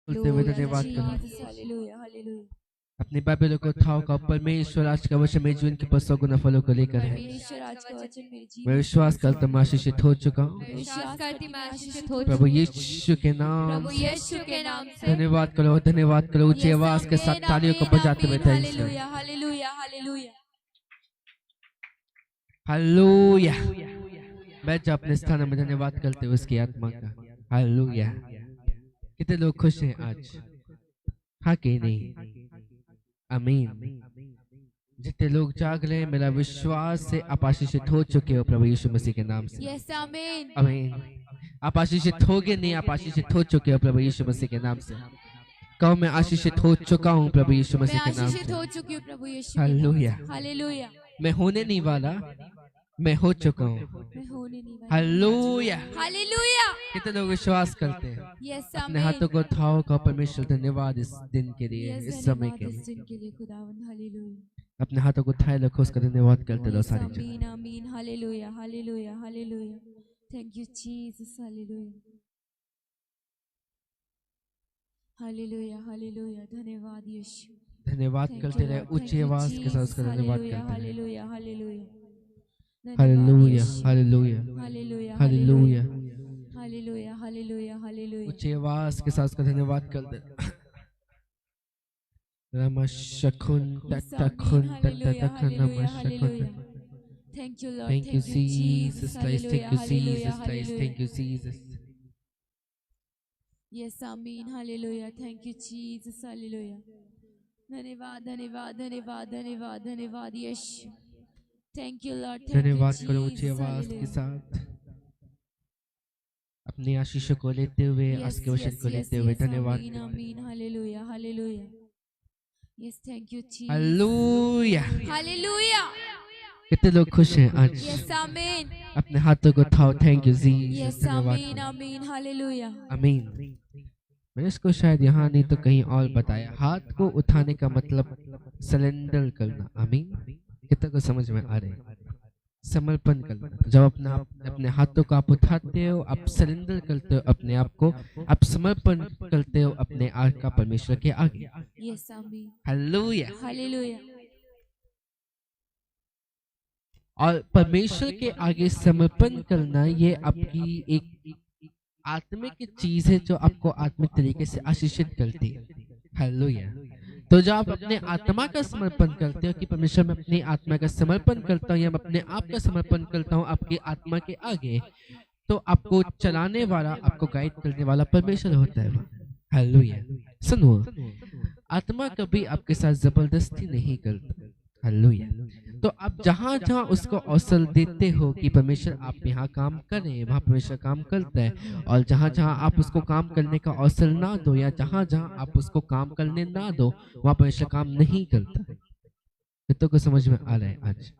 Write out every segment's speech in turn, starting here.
बोलते हुए धन्यवाद करो। अपनी बाइबल को उठाओ का परमेश्वर आज का वचन मेरे जीवन के पर 100 गुना फलों को लेकर है। मैं विश्वास करता हूँ मैं आशीषित हो चुका हूँ प्रभु यीशु के नाम से। धन्यवाद करो ऊंची आवाज के साथ तालियों को बजाते हुए हालेलुया। मैं जब अपने स्थान में धन्यवाद करते हुए उसकी आत्मा का हालेलुया। कितने लोग खुश हैं आज? हाँ कि नहीं? आमीन। जितने लोग जाग रहे हैं मेरा विश्वास से आप आशीषित हो चुके हो प्रभु यीशु मसीह के नाम से। यस आमीन। आमीन। आप आशीषित होगे नहीं, आप आशीषित हो चुके हो प्रभु यीशु मसीह के नाम से। कहो मैं आशीषित हो चुका हूँ प्रभु यीशु मसीह के नाम से। हो चुकी हूँ प्रभु यीशु। हालेलुया। हालेलुया। मैं होने नहीं वाला, मैं हो चुका हूँ। मैं होने नहीं वाला। हालेलुया। हालेलुया। कितने लोग विश्वास करते हैं? यस अपने आमीन। हाथों को उठाओ का परमेश्वर धन्यवाद इस दिन के लिए, इस समय के लिए। इस दिन के लिए खुदावंद हालेलुया। अपने हाथों को उठाए रखो, उसका धन्यवाद करते रहो सारी जगह। आमीन आमीन। Hallelujah hallelujah hallelujah. Thank you Jesus. Hallelujah hallelujah hallelujah. धन्यवाद यीशु। धन्यवाद करते रहे ऊंची आवाज के साथ उसका धन्यवाद करते रहे। Hallelujah hallelujah hallelujah hallelujah hallelujah hallelujah. Hallelujah hallelujah hallelujah. ऊंची आवाज के साथ उसका धन्यवाद करते रहे। नमस्कुन ततखुन ततखन नमस्कुन। Thank you Lord. Thank you Jesus Christ. Thank you Jesus Christ. Thank you Jesus. Yes, Amen. Hallelujah. Thank you, Jesus. Hallelujah. धन्यवाद धन्यवाद धन्यवाद धन्यवाद धन्यवाद यीशु। Thank you Lord. धन्यवाद करो ऊंची आवाज के साथ अपनी आशीषों को लेते हुए, आज के वचन को लेते हुए धन्यवाद। आमीन hallelujah hallelujah. Yes, thank you Jesus. Hallelujah hallelujah. कितने लोग खुश हैं आज? Yes, आमीन। अपने हाथों को उठाओ। Thank you Jesus. Yes, आमीन आमीन हालेलुया। आमीन। मैंने इसको शायद यहाँ नहीं तो कहीं और बताया। हाथ को उठाने का मतलब सरेंडर करना। आमीन। कितने को समझ में आ रहे हैं? समर्पण करना। जब अपने हाथों को आप उठाते हो, आप सरेंडर करते हो अपने आप को, आप समर्पण करते हो अपने आका परमेश्वर के आगे। Yes, आमीन। Hallelujah hallelujah. और परमेश्वर के आगे समर्पण करना ये आपकी एक आत्मिक चीज है जो आपको आत्मिक तरीके से आशीषित करती है। हालेलुया। तो जब आप अपने आत्मा का समर्पण करते हो कि परमेश्वर मैं अपनी आत्मा का समर्पण करता हूँ या मैं अपने आप का समर्पण करता हूँ आपकी आत्मा के आगे, तो आपको चलाने वाला, आपको गाइड करने वाला परमेश्वर होता है। हालेलुया। सुनो, आत्मा कभी आपके साथ जबरदस्ती नहीं करता। हालेलुया। तो आप जहां जहां उसको अवसर देते हो कि परमेश्वर आप यहाँ काम करें, वहां परमेश्वर काम करता है। और जहां जहां आप उसको काम करने का अवसर ना दो या जहां जहां आप उसको काम करने ना दो, वहां परमेश्वर काम नहीं करता। तो को समझ में आ रहा है आज?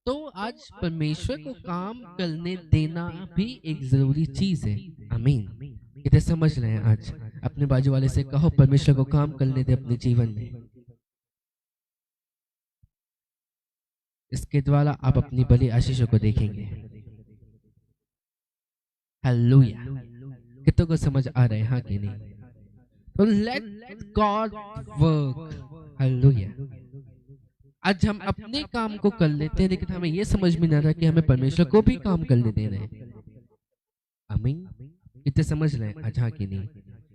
तो आज परमेश्वर को काम करने देना भी एक जरूरी चीज है। आमीन। इसे समझ रहे हैं आज? अपने बाजू वाले से कहो परमेश्वर को काम करने दे अपने जीवन में। इसके द्वारा आप अपनी बड़ी आशीषों को देखेंगे। हालेलुया। कितनों को समझ आ रहा है? हाँ कि नहीं? तो लेट गॉड वर्क। हालेलुया। आज हम अपने काम को कर लेते हैं लेकिन हमें यह समझ में नहीं आ रहा कि हमें परमेश्वर को भी काम करने देना है। आमीन। कितने समझ रहे हैं आज? हाँ कि नहीं?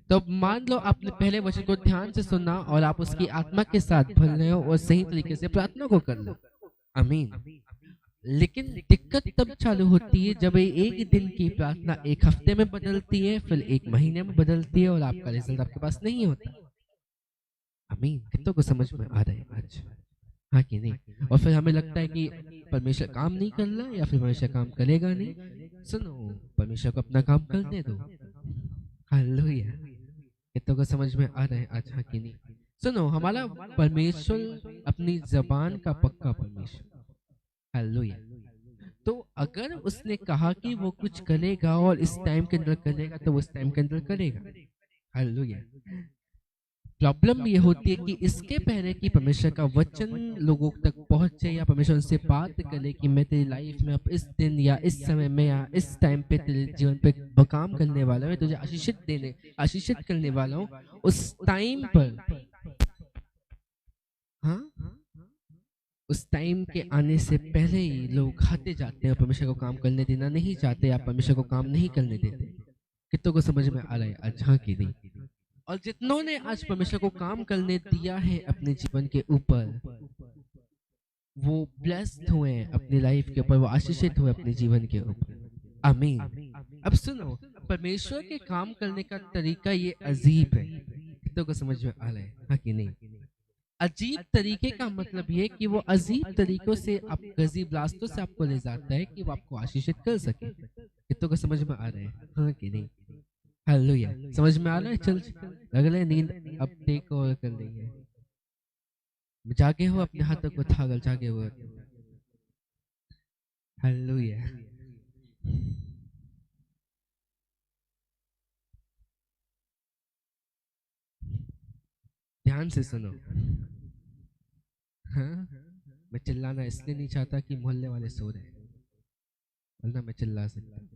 तो मान लो आपने पहले वचन को ध्यान से सुना और आप उसकी आत्मा के साथ भर रहे हो और सही तरीके से प्रार्थना को कर लो। आमीन। लेकिन दिक्कत तब चालू होती है जब एक दिन की प्रार्थना एक हफ्ते में बदलती है, फिर एक महीने में बदलती है और आपका रिजल्ट आपके पास नहीं होता। आमीन। कितनों को समझ में आ रहा है आज? हाँ कि नहीं? और फिर हमें लगता है कि परमेश्वर काम नहीं कर रहा या फिर परमेश्वर काम करेगा नहीं। सुनो, परमेश्वर को अपना काम करने दो। हालेलुया। कितनों को समझ में आ रहा है आज? हाँ कि नहीं? सुनो, हमारा परमेश्वर अपनी जबान का पक्का परमेश्वर। हालेलुया। तो अगर उसने कहा कि वो कुछ करेगा और इस टाइम के अंदर करेगा तो वो इस टाइम के अंदर करेगा। हालेलुया। प्रॉब्लम ये होती है कि इसके पहले कि परमेश्वर का वचन लोगों तक पहुंचे या परमेश्वर उनसे बात करे कि मैं तेरी लाइफ में अब इस दिन या इस समय में या इस टाइम पे तेरे जीवन पे काम करने वाला हूँ, तुझे आशीषित करने वाला हूँ, उस टाइम पर, हाँ, उस टाइम के आने से पहले ही लोग खाते जाते हैं और परमेश्वर को काम करने देना नहीं चाहते या परमेश्वर को काम नहीं करने देते। कितनों को समझ में आ रहा है आज? हाँ कि नहीं? और जितनों ने आज परमेश्वर को काम करने दिया है अपने जीवन के ऊपर, वो ब्लेस्ड हुए हैं अपनी लाइफ के ऊपर, वो आशीषित हुए अपने जीवन के ऊपर। आमीन। अब सुनो, परमेश्वर के काम करने का तरीका ये अजीब है। कितनों को समझ में आ रहा है? हाँ कि नहीं? अजीब तरीके का मतलब ये कि वो अजीब तरीकों से आप गजीब रास्तों से आपको ले जाता है कि वो आपको आशीषित कर सके। कितनों को समझ में आ रहा है? हाँ कि नहीं? हालेलुया। समझ में आ रहा है? चल लग रहा है नींद अब टेक ओवर कर रही है। जागे हो, अपने हाथों को उठा कर जागे हो। हालेलुया। ध्यान से सुनो। हाँ, मैं चिल्लाना इसलिए नहीं चाहता कि मोहल्ले वाले सो रहे, वरना मैं चिल्ला सकता।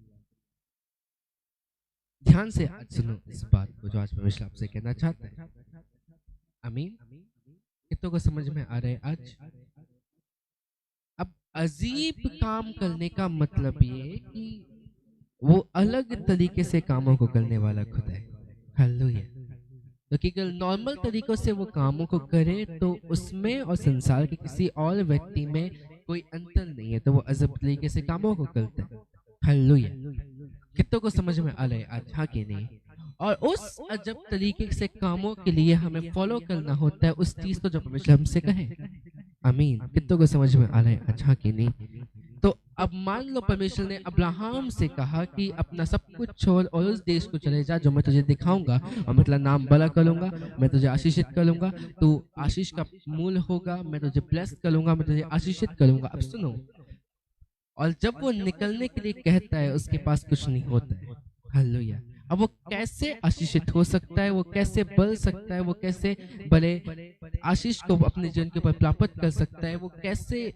ध्यान से आज सुनो इस बात को जो आज परमेश्वर आपसे कहना चाहता है। आमीन। कितनों को समझ में आ रहा है आज? अब अजीब काम करने का मतलब ये कि वो अलग तरीके से कामों को करने वाला खुद है। हालेलुया। क्योंकि अगर नॉर्मल तरीकों से वो कामों को करे तो उसमें और संसार के किसी और व्यक्ति में कोई अंतर नहीं है, तो वो अजब तरीके से कामों को करता है। हालेलुया। कितनों को समझ में आ रहा है आज? हाँ कि नहीं? और उस अजब तरीके से कामों के लिए हमें फॉलो करना होता है उस चीज को जो परमेश्वर हमसे कहे। आमीन। कितनों को समझ में आ रहा है? अच्छा कि नहीं? तो अब मान लो परमेश्वर ने अब्राहम से कहा कि अपना सब कुछ छोड़ और उस देश को चले जा जो मैं तुझे दिखाऊंगा, और मतलब नाम बड़ा करूंगा, मैं तुझे आशीषित करूंगा, तू आशीष का मूल होगा, मैं तुझे ब्लेस करूंगा, मैं तुझे आशीषित करूंगा। अब सुनो, और जब वो निकलने के लिए कहता है उसके पास कुछ नहीं होता है। हालेलुया। अब वो कैसे आशीषित हो सकता है, वो कैसे बढ़ सकता है, वो कैसे बड़े आशीष को अपने जीवन के ऊपर प्राप्त कर सकता है, वो कैसे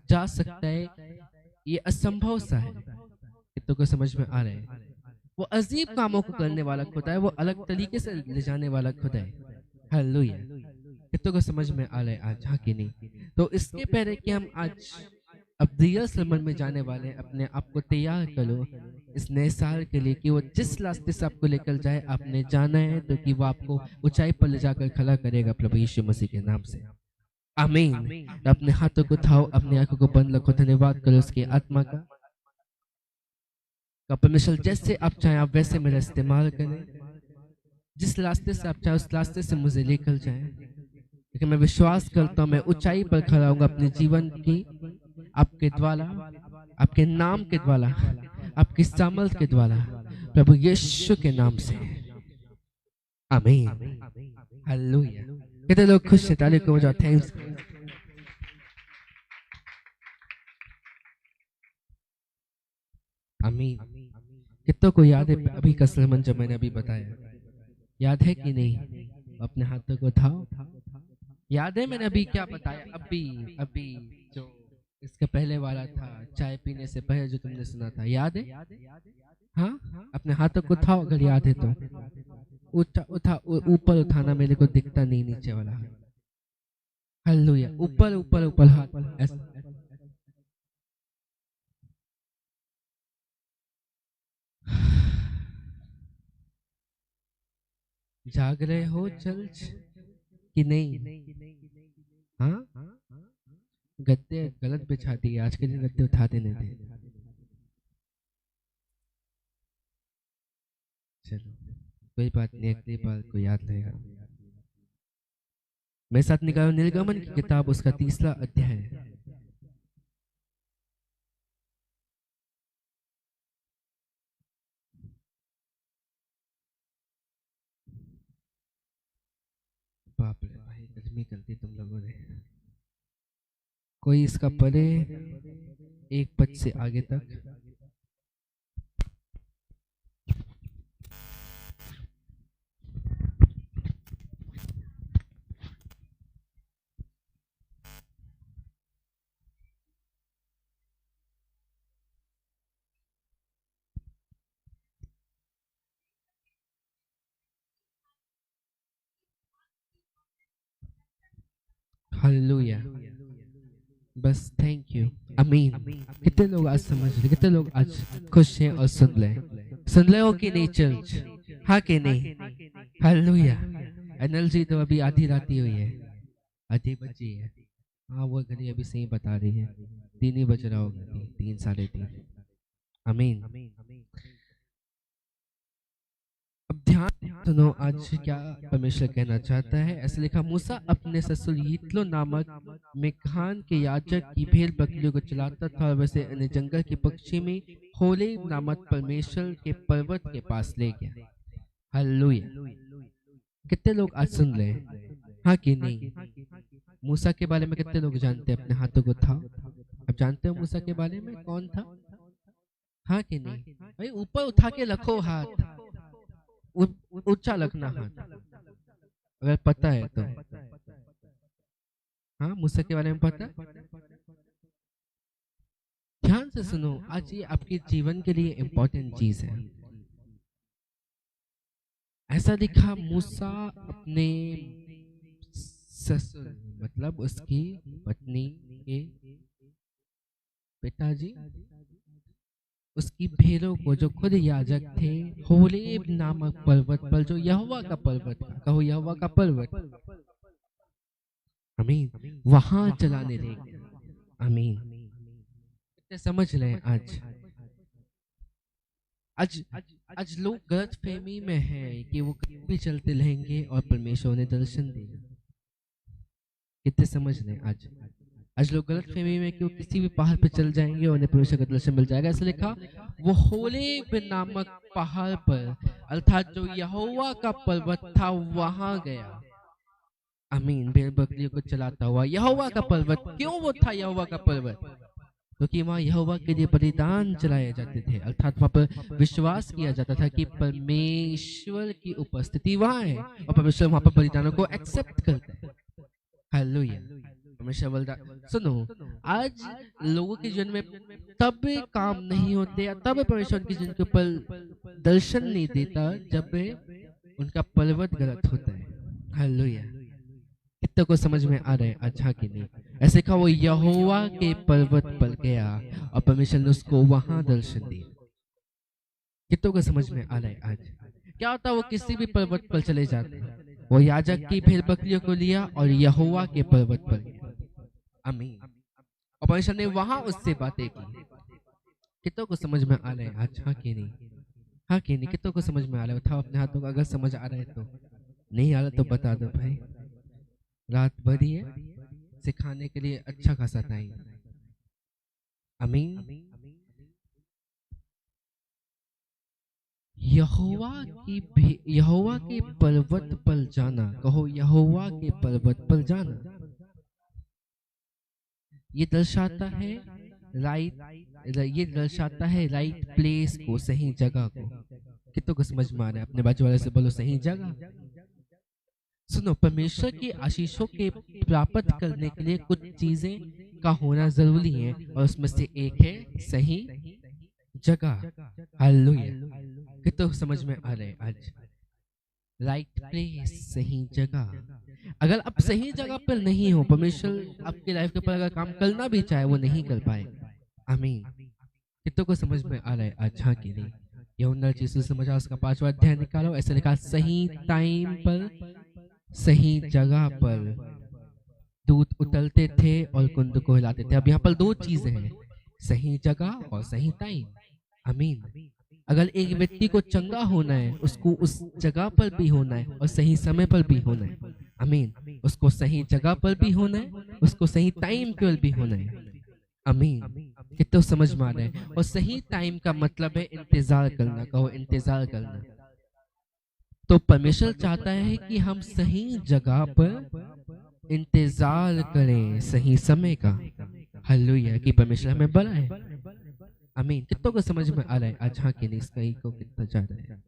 जा सकता है? ये असंभव सा है। कितनों को समझ में आ रहा है? वो अजीब कामों को करने वाला खुदा है, वो अलग तरीके से ले जाने वाला खुदा है। हालेलुया। कितनों को समझ में आ रहा है आज? हाँ कि नहीं? तो इसके पहले कि हम आज अब रियल सरमन में जाने वाले हैं, अपने आप को तैयार करो इस नए साल के लिए कि वो जिस रास्ते से आपको लेकर जाए, आपने जाना है तो कि वो आपको ऊंचाई पर ले जाकर खड़ा करेगा प्रभु यीशु मसीह के नाम से। आमीन। तो अपने हाथों को उठाओ, अपनी आंखों को बंद रखो, धन्यवाद करो उसकी आत्मा का। परमेश्वर जैसे आप चाहें आप वैसे मेरा इस्तेमाल करें, जिस रास्ते से आप चाहें उस रास्ते से मुझे लेकर जाएं। लेकिन मैं विश्वास करता हूँ मैं ऊंचाई पर खड़ा हूँ अपने जीवन की, आपके द्वारा, आपके नाम के द्वारा, आपकी सामर्थ के द्वारा, प्रभु यीशु के नाम से। आमीन। हालेलुया। कितने लोग खुश हैं? ताली को बजाओ। थैंक्स। आमीन। कितनों को याद है अभी का सरमन जो मैंने अभी बताया? याद है कि नहीं? अपने हाथों को उठाओ। याद है मैंने अभी क्या बताया? अभी जो इसका पहले वाला था, चाय पीने से पहले जो तुमने सुना था, याद है? हाँ, अपने हाथों को उठाओ अगर याद है तो। उठा ऊपर उठाना, मेरे को दिखता नहीं नीचे वाला। हालेलुया। ऊपर ऊपर ऊपर हाथ ऐसा। जाग रहे हो चर्च कि नहीं? हाँ, गद्दे गलत बिछा दिए, आज के दिन गद्दे उठा देने थे। चलो कोई बात नहीं, अगली बार को याद रहेगा। मेरे साथ निकालो निर्गमन की किताब, उसका 3रा अध्याय। बाप रे भाई, गर्मी कर दी तुम लोगों ने। कोई इसका पढ़े 1 पद से आगे तक। हालेलुया। बस थैंक यू। आमीन। कितने लोग आज समझ रहे, कितने लोग आज खुश हैं और सुन ले हो कि नहीं चर्च? हाँ कि नहीं? हालेलुया। एनर्जी तो अभी आधी रात ही हुई है, आधी बजी है। हाँ वो घड़ी अभी सही बता रही है, 3 ही बज रहा होगा, 3 साढ़े 3। आमीन। अब ध्यान सुनो आज क्या परमेश्वर कहना चाहता है। ऐसे लिखा, मूसा अपने ससुर यित्रो नामक मिकान के याजक की भेड़ बकरियों को चलाता था और वैसे उन्हें जंगल के पक्षी में होरेब नामक परमेश्वर के पर्वत के पास ले गया। हालेलुया। कितने लोग आज सुन रहे हैं? हाँ कि नहीं? मूसा के बारे में कितने लोग जानते हैं? अपने हाथों को उठाओ। अब जानते हो मूसा के बारे में कौन था? हाँ कि नहीं? भाई ऊपर उठा के रखो हाथ, ऊंचा रखना हाथ अगर पता है तो। हाँ मूसा के बारे में पता? ध्यान से सुनो, आज ये आपके जीवन के लिए इम्पोर्टेंट चीज है। ऐसा लिखा, मूसा अपने ससुर मतलब उसकी पत्नी के पिताजी, उसकी भेड़ों को, जो खुद याजक थे, होरेब नामक पर्वत पर, जो यहोवा का पर्वत था, कहो यहोवा का पर्वत, आमीन, वहां चलाने ले गए। आमीन। कितने समझ रहे हैं? आज लोग गलत फहमी में हैं कि वो कहीं भी चलते रहेंगे और परमेश्वर उन्हें दर्शन देगा। कितने समझ रहे हैं? आज लोग गलत फहमी में कि वो किसी भी पहाड़ पे चल जाएंगे और उन्हें परमेश्वर का दर्शन मिल जाएगा। ऐसे लिखा, वो होरेब नामक पहाड़ पर, अर्थात जो यहोवा का पर्वत था, वहां गया। आमीन। भेड़ बकरियों को चलाता हुआ यहोवा का पर्वत। क्यों वो था यहोवा का पर्वत? क्योंकि वहाँ यहोवा के लिए बलिदान चलाए जाते थे, अर्थात वहाँ पर विश्वास किया जाता था कि परमेश्वर की उपस्थिति वहाँ है और परमेश्वर वहाँ पर बलिदानों को एक्सेप्ट करता है। हालेलुया। परमेश्वर बलिदान। सुनो, आज लोगों के जीवन में तब काम नहीं होते या तब परमेश्वर के जीवन के ऊपर दर्शन नहीं देता जब उनका पर्वत गलत होता है। हालेलुया। कितने को समझ में आ रहे हैं? अच्छा कि नहीं? ऐसे कहा, वो यहोवा के पर्वत पर गया और परमेश्वर ने उसको वहां दर्शन दिया। कितनों को समझ में आ रहा है? आज क्या होता, वो किसी भी पर्वत पर चले जाते, वो याजक की भेड़ बकरियों को लिया और यहोवा के पर्वत पर गया। आमीन। और परमेश्वर ने वहां उससे बातें की। कितनों को समझ में आ रहा है? आज हाँ कि नहीं? हाँ कि नहीं? कितनों को समझ में आ रहा है? उठाओ अपने हाथों को अगर समझ आ रहा है तो। नहीं आ रहा तो बता दो भाई। रात भर ही है, सिखाने के लिए अच्छा खासा टाइम। आमीन। यहोवा के पर्वत पर जाना, कहो यहोवा के पर्वत पर जाना। ये दर्शाता है राइट प्लेस को, सही जगह को। कितनों को समझ में आ रहा है? अपने बाजू वाले से बोलो, सही जगह। सुनो, परमेश्वर की आशीषों के प्राप्त करने के लिए कुछ चीजें का होना जरूरी है और उसमें से एक है सही जगह। हालेलुया। कितनों समझ में आ रहे हैं? आज राइट प्लेस, सही जगह। अगर आप सही जगह पर नहीं हो, परमेश्वर आपकी लाइफ के ऊपर अगर काम करना भी चाहे वो नहीं कर पाएगा। आमीन। कितनों को समझ में आ रहा है? अच्छा कि नहीं? यूहन्ना रचित सुसमाचार उसका 5वां अध्याय निकालो। ऐसे लिखा, सही टाइम पर, सही जगह पर दूत उतरते थे और कुंड को हिलाते थे। अब यहाँ पर 2 चीजें हैं, सही जगह और सही टाइम। आमीन। अगर एक व्यक्ति को चंगा होना है, उसको उस जगह पर भी होना है और सही समय पर भी होना है। आमीन। उसको सही जगह पर भी होना है, उसको सही टाइम पर भी होना है। आमीन। कितना समझ में आ रहा है? और सही टाइम का मतलब है इंतजार करना। कहो इंतजार करना। तो परमेश्वर चाहता है कि हम सही जगह पर इंतजार करें, सही समय का। हालेलुया। कि परमेश्वर हमें बुलाए। आमीन। कितनों को समझ में आ रहा है? आज हाँ कि नहीं? इसका ही को कितना जा रहा है?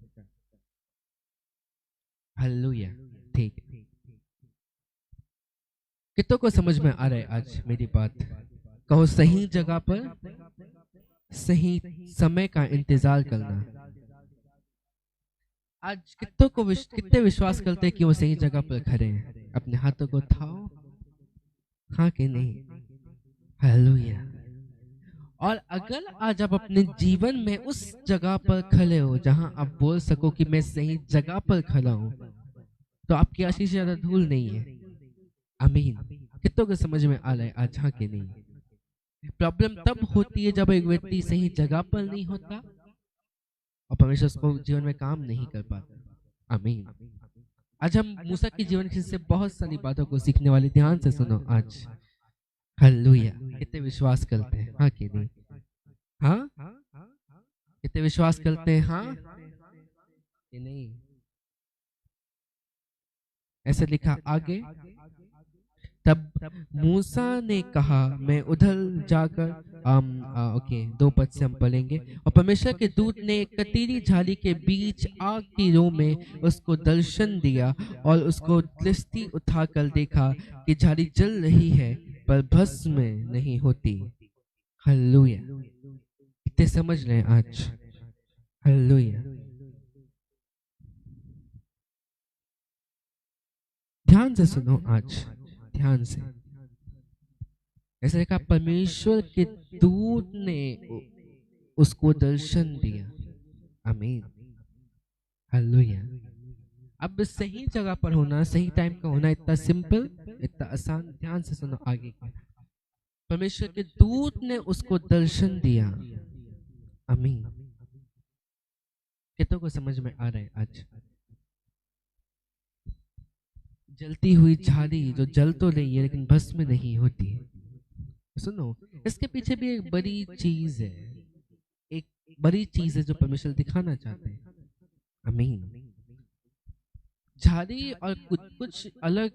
हालेलुया। ठीक है। कितनों को समझ में आ रहा है आज मेरी बात? कहो सही जगह पर सही समय का इंतजार करना। आज कितनों को कितने विश्वास करते हैं कि वो सही जगह पर खड़े हैं? अपने हाथों को उठाओ। हाँ कि नहीं? हालेलुया। और अगर आज आप अपने जीवन में उस जगह पर खड़े हो जहां आप बोल सको कि मैं सही जगह पर खड़ा हूं, तो आपकी आशीष से ज्यादा धूल नहीं है। आमीन। कितनों को समझ में आ रहा है आज? हाँ कि नहीं? प्रॉब्लम तब होती है जब एक व्यक्ति सही जगह पर नहीं होता और परमेश्वर उसको जीवन में काम नहीं कर पाता। आमीन। आज हम मूसा के जीवन से बहुत सारी बातों को सीखने वाले, ध्यान से सुनो आज। हालेलुया। कितने विश्वास करते हैं? हाँ कि नहीं? हाँ, कितने विश्वास करते हैं? हाँ कि नहीं? ऐसे लिखा आगे, तब मूसा ने कहा मैं उधर जाकर ओके 2 पद से हम पढ़ेंगे। और परमेश्वर के दूत ने एक कतीरी झाड़ी के बीच आग की रो में उसको दर्शन दिया और उसको दृष्टि उठाकर देखा कि झाड़ी जल रही है पर भस्म नहीं होती। हालेलुया। कितने समझ रहे हैं आज? हालेलुया। ध्यान से सुनो आज, ध्यान से। ऐसे लिखा परमेश्वर के दूत ने उसको दर्शन दिया। आमीन। हालेलुया। अब सही जगह पर होना, सही टाइम का होना इतना सिंपल, इतना आसान। ध्यान से सुनो आगे का। परमेश्वर के दूत ने उसको दर्शन दिया। आमीन। कितनों को समझ में आ रहा है आज? जलती हुई झाड़ी जो जल तो रही है लेकिन भस्म नहीं होती। सुनो, इसके पीछे भी एक बड़ी चीज है, एक बड़ी चीज है जो परमेश्वर दिखाना चाहते हैं। आमीन। झाड़ी और कुछ अलग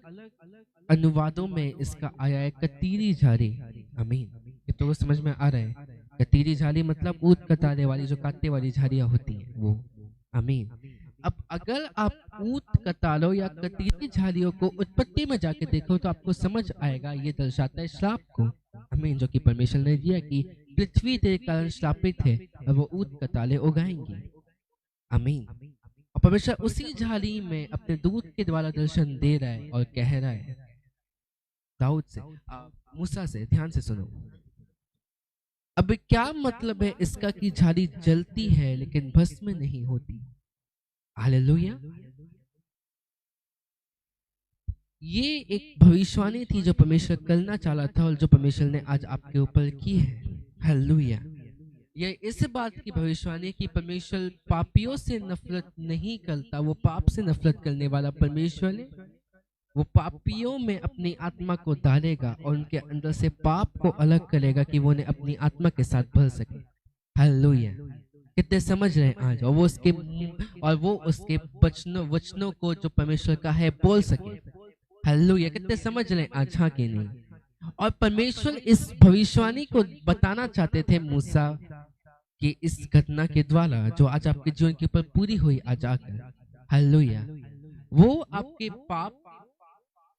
अनुवादों में इसका आया है कतीरी झाड़ी। आमीन। ये तो समझ में आ रहा है? कतीरी झाड़ी मतलब ऊंट कटाने वाली, जो काटने वाली झाड़ियां होती हैं वो। आमीन। अब अगर आप ऊंट कतालों या कतीरी झाड़ियों को उत्पत्ति में जाके देखो तो आपको समझ आएगा ये दर्शाता है श्राप को। आमीन। जो कि परमेश्वर ने दिया कि पृथ्वी तेरे कारण श्रापित है और वो ऊंट कताले उगाएंगी। आमीन। और परमेश्वर उसी झाड़ी में अपने दूत के द्वारा दर्शन दे रहा है और कह रहा है दाऊद से, मूसा से। ध्यान से सुनो। अब क्या मतलब है इसका कि झाड़ी जलती है लेकिन भस्म नहीं होती? हालेलुया। ये एक भविष्यवाणी थी जो परमेश्वर करना चाहा था और जो परमेश्वर ने आज आपके ऊपर की है। हालेलुया। ये इस बात की भविष्यवाणी कि परमेश्वर पापियों से नफरत नहीं करता, वो पाप से नफरत करने वाला परमेश्वर है। वो पापियों में अपनी आत्मा को डालेगा और उनके अंदर से पाप को अलग करेगा कि वो उन्हें अपनी आत्मा के साथ भर सके। हालेलुया। कितने समझ रहे हैं आज? और वो उसके वचनों को जो परमेश्वर का है बोल सके। हालेलुया। कितने समझ रहे हैं आज? हाँ कि नहीं? और परमेश्वर इस भविष्यवाणी को बताना चाहते थे मूसा कि इस घटना के द्वारा जो आज आपके जीवन के ऊपर पूरी हुई आज आकर। हालेलुया। वो आपके पाप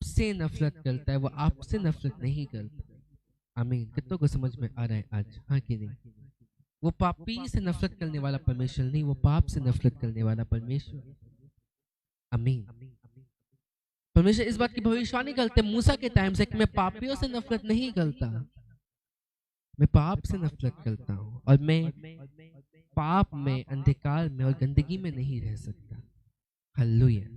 से नफरत करता है, वो आपसे नफरत नहीं करता। आमीन। कितनों को समझ में आ रहा है आज? हाँ कि नहीं? वो पापी से नफरत करने वाला परमेश्वर नहीं, वो पाप से नफरत करने वाला परमेश्वर। आमीन। परमेश्वर इस बात की भविष्यवाणी करते मूसा के टाइम से कि मैं पापियों से नफरत नहीं करता, मैं पाप से नफरत करता हूँ और मैं पाप में, अंधकार में और गंदगी में नहीं रह सकता। हालेलुया।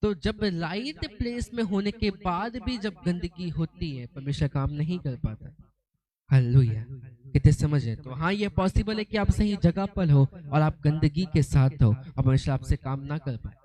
तो जब लाइट प्लेस में होने के बाद भी जब गंदगी होती है, परमेश्वर काम नहीं कर पाता। हालेलुया। कितने समझ है? तो हाँ, ये पॉसिबल है कि आप सही जगह पर हो और आप गंदगी के साथ हो और परमेश्वर आपसे काम ना कर पाए।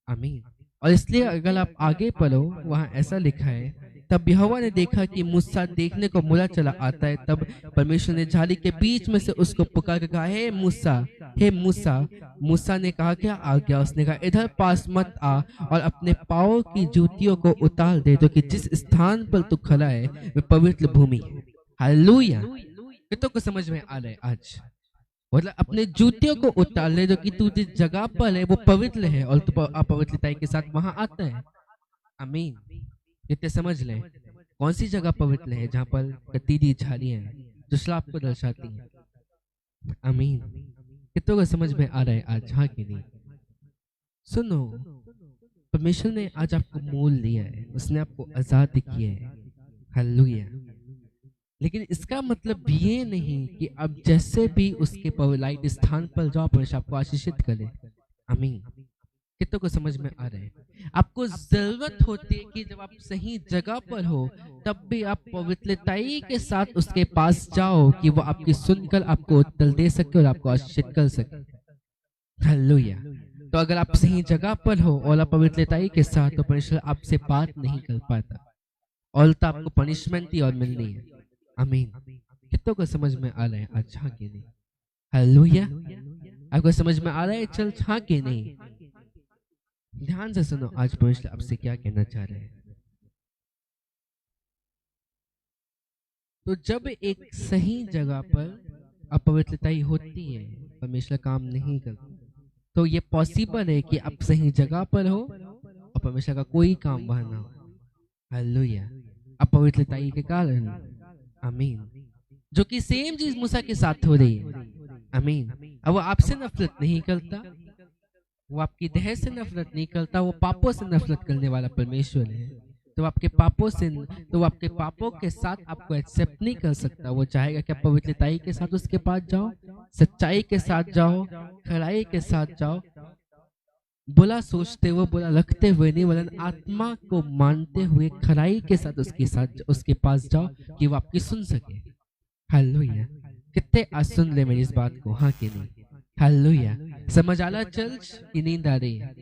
आमीन। और इसलिए अगर आप आगे पढ़ो, वहां ऐसा लिखा है, तब यहोवा ने देखा कि मूसा देखने को मुड़ा चला आता है। तब परमेश्वर ने झाड़ी के बीच में से उसको पुकार कर कहा, हे मूसा, हे मूसा। मूसा ने कहा, क्या आ गया? उसने कहा, इधर पास मत आ और अपने पाँव की जूतियों को उतार दे, जो कि जिस स्थान पर तू खड़ा है वह पवित्र भूमि है। हालेलुया। कितनों को समझ में आ रहा है आज? मतलब अपने जूतियों को उतार ले, जो कि तू जिस जगह पर है वो पवित्र है और तू अपवित्रता के साथ वहां आता है। आमीन। कितने समझ लें? कौन सी जगह पवित्र है? जहां पर कतीरी झाड़ियां हैं जो श्राप को दर्शाती हैं। आमीन। कितनों को समझ में आ रहा है आज? हाँ कि नहीं? सुनो, परमेश्वर ने आज आपको मोल लिया है, उसने आपको आजाद किया है। हालेलुया। लेकिन इसका मतलब ये नहीं कि अब जैसे भी उसके पवित्र स्थान पर जाओ परमेश्वर आपको आशीषित करे। आमीन। कितनों को समझ में आ रहे हैं? आपको जरूरत होती है कि जब आप सही जगह पर हो तब भी आप पवित्रताई के साथ उसके पास जाओ कि वो आपकी सुनकर आपको उत्तर दे सके और आपको आशीषित कर सके। हालेलुया। तो अगर आप सही जगह पर हो और आप पवित्रताई के साथ, तो परमेश्वर आपसे बात नहीं कर पाता और तो आपको पनिशमेंट ही और मिलनी है। आमीन। कितनों को समझ में आ रहा है आज? हाँ कि नहीं? हालेलुया। आपको समझ में आ रहा है चल? हाँ कि नहीं? ध्यान से सुनो, आज परमेश्वर आपसे क्या कहना चाह रहे हैं। तो जब एक सही जगह पर अपवित्रताई होती है, परमेश्वर काम नहीं करता, तो ये पॉसिबल है कि आप सही जगह पर हो और परमेश्वर का कोई काम वहां ना हो। हालेलुया। अपवित्रताई के कारण। आमीन। जो कि सेम चीज मूसा के साथ हो रही है। आमीन। अब वो आपसे नफरत नहीं करता, वो आपकी देह से नफरत नहीं करता, वो पापों से नफरत करने वाला परमेश्वर है। तो आपके पापों से, तो वो आपके पापों के साथ आपको एक्सेप्ट नहीं कर सकता। वो चाहेगा कि आप पवित्रताई के साथ उसके पास जाओ, सच्चाई के साथ जाओ, खराई के साथ जाओ, बुरा सोचते हुए, बुरा रखते हुए नहीं, वरन आत्मा को मानते हुए खराई के साथ उसके पास जाओ कि वो आपकी सुन सके। हालेलुया। कितने आज सुन ले मेरी इस बात को? हाँ कि नहीं? हालेलुया। समझ आला चर्च की नींद आ रही है?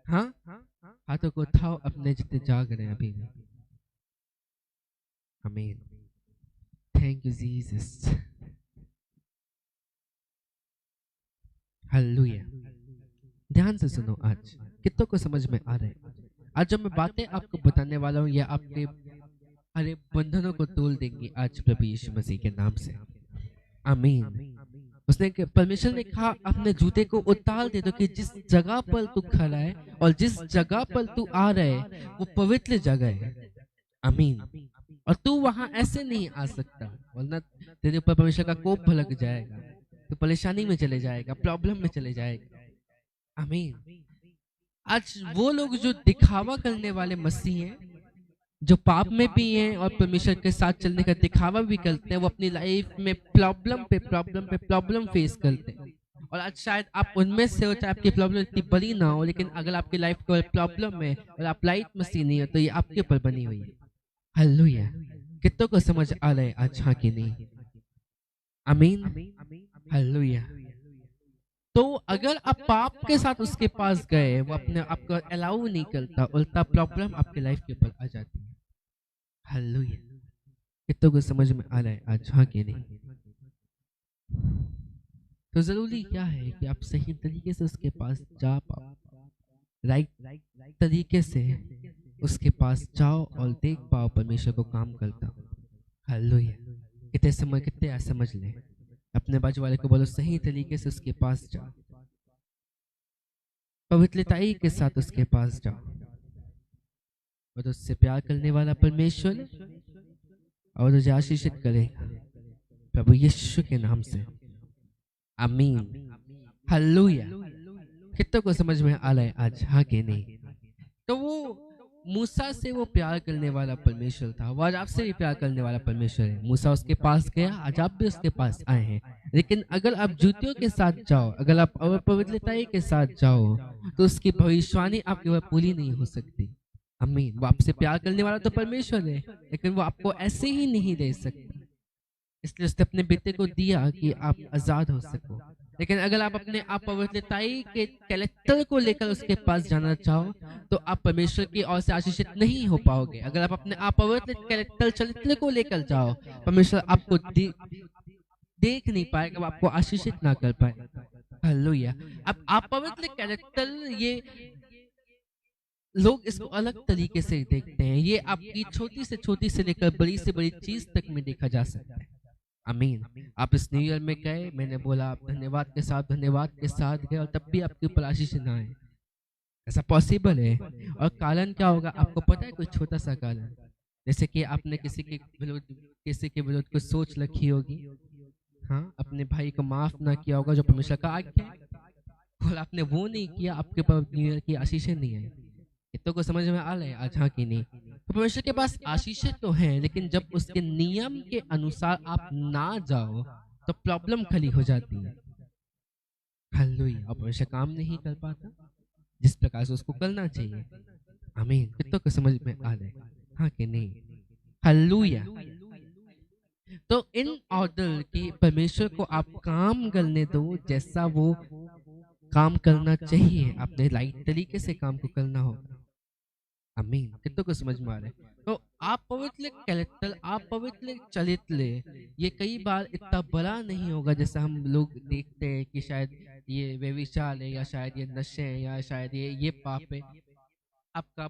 हाँ, हाथों को उठाओ अपने जितने जाग रहे हैं अभी। आमीन। Thank you Jesus. हालेलुया। ध्यान से सुनो, आज कितनों को समझ में आ रहा है? आज जो मैं बातें आपको बताने वाला हूँ, ये आपके अरे बंधनों को तोड़ देंगी आज प्रभु यीशु मसीह के नाम से। आमीन। उसने परमेश्वर ने कहा अपने जूते को उतार दे, तो कि जिस जगह पर तू खड़ा है और जिस जगह पर तू आ रहा है वो पवित्र जगह है। आमीन। और तू वहां ऐसे नहीं आ सकता, वरना तेरे ऊपर परमेश्वर का कोप भड़क जाएगा, तो परेशानी में चले जाएगा, प्रॉब्लम में चले जाएगा। आमीन। आज वो लोग जो दिखावा करने वाले मसीह हैं, जो पाप में भी हैं और परमेश्वर के साथ चलने का दिखावा भी करते हैं, वो अपनी लाइफ में प्रॉब्लम पे प्रॉब्लम पे प्रॉब्लम फेस करते हैं। और आज शायद आप उनमें से हो, चाहे आपकी प्रॉब्लम इतनी बड़ी ना हो, लेकिन अगर आपकी लाइफ को प्रॉब्लम में और आप लाइट मसीह नहीं हो, तो ये आपके ऊपर बनी हुई है। हालेलुया। कितनों को समझ आ रहा है आज? हाँ कि नहीं? आमीन। हालेलुया। तो अगर आप पाप के साथ उसके पास गए, वो अपने आप को अलाउ नहीं करता, उल्टा प्रॉब्लम आपके लाइफ के ऊपर आ जाती है। हालेलुया। कितनों को समझ में आ रहा है आज? हाँ कि नहीं? तो जरूरी क्या है कि आप सही तरीके से उसके पास जा पाओ, राइट तरीके से उसके पास जाओ और देख पाओ परमेश्वर को काम करता हो। हालेलुया। कितने समझ ले। अपने बाजू वाले को बोलो सही तरीके से उसके पास जाओ, पवित्रताई के साथ उसके पास जाओ, और उससे प्यार करने वाला परमेश्वर और तुझे आशीषित करेगा प्रभु यीशु के नाम से। आमीन। हालेलुया। कितनों को समझ में आ रहा है आज? हाँ कि नहीं? तो वो मूसा से वो प्यार करने वाला परमेश्वर था, वो आज आपसे भी प्यार करने वाला परमेश्वर है। मूसा उसके पास गया, आज आप भी उसके पास आए हैं। लेकिन अगर आप जूतियों के साथ जाओ, अगर आप अपवित्रताई के साथ जाओ, तो उसकी भविष्यवाणी आपके ऊपर पूरी नहीं हो सकती। आमीन। वो आपसे प्यार करने वाला तो परमेश्वर है, लेकिन वो आपको ऐसे ही नहीं दे सकता, इसलिए उसने अपने बेटे को दिया कि आप आजाद हो सको। लेकिन अगर आप अपने अपवित्रताई के कैरेक्टर को लेकर उसके पास जाना चाहो, तो आप परमेश्वर की ओर से आशीषित नहीं हो पाओगे। अगर आप अपने अपवित्र कैरेक्टर चरित्र को लेकर जाओ, परमेश्वर आपको देख नहीं पाएगा, वो आपको आशीषित ना कर पाए। हालेलुया। अब अपवित्र कैरेक्टर, ये लोग इसको अलग तरीके से देखते हैं। ये आपकी छोटी से लेकर बड़ी से बड़ी चीज तक में देखा जा सकता है। आमीन। आप इस न्यू ईयर में गए, मैंने बोला आप धन्यवाद के साथ गए, और तब भी आपके ऊपर आशीष ना आए, ऐसा पॉसिबल है। और कारण क्या होगा आपको पता है? कोई छोटा सा कारण, जैसे कि आपने किसी के विरुद्ध कुछ सोच रखी होगी, हाँ, अपने भाई को माफ ना किया होगा जो परमेश्वर का आज्ञा है, और आपने वो नहीं किया, आपके ऊपर न्यू ईयर की आशीष नहीं आई। कितनों को समझ में आ रहा है आज? हाँ कि नहीं? तो परमेश्वर के पास आशीषें तो हैं, लेकिन जब उसके नियम के अनुसार आप ना जाओ तो प्रॉब्लम खड़ी हो जाती है। हालेलुया। और परमेश्वर काम नहीं कर पाता जिस प्रकार से उसको करना चाहिए। आमीन। कितनों को समझ में आ रहा है? हाँ कि नहीं? हालेलुया। तो इन ऑर्डर कि परमेश्वर को आप काम करने दो, जैसा वो काम करना चाहिए, आपने राइट तरीके से काम को करना होगा। आमीन। कितनों को समझ में आ रहा है? तो आप पवित्र कैरेक्टर, आप पवित्र चरित्र, ये कई बार इतना बड़ा नहीं होगा जैसा हम लोग देखते हैं कि शायद ये व्यभिचार है, या शायद ये नशे हैं, या शायद ये पाप है। आपका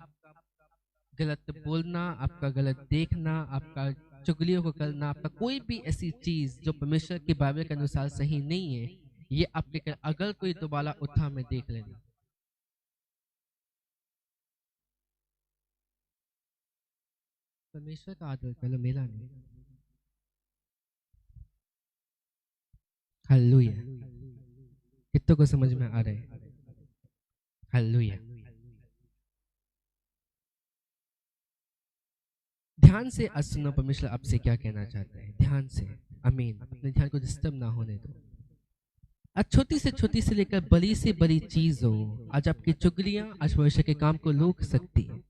गलत बोलना, आपका गलत देखना, आपका चुगलियों को करना, आपका कोई भी ऐसी चीज जो परमेश्वर की बाइबल के अनुसार सही नहीं है, ये आपके अगर कोई दोबारा उठा में देख लेना। परमेश्वर का आदर कर लो, मेरा नहीं। हालेलुया। कितनों को समझ में आ रहा है? हालेलुया। ध्यान से आज सुनो, परमेश्वर आपसे क्या कहना चाहता है, ध्यान से। आमीन। अपने ध्यान को डिस्टर्ब ना होने दो। आज छोटी से लेकर बड़ी से बड़ी चीज हो, आज आपकी चुगलियां आज भविष्य के काम को रोक सकती है।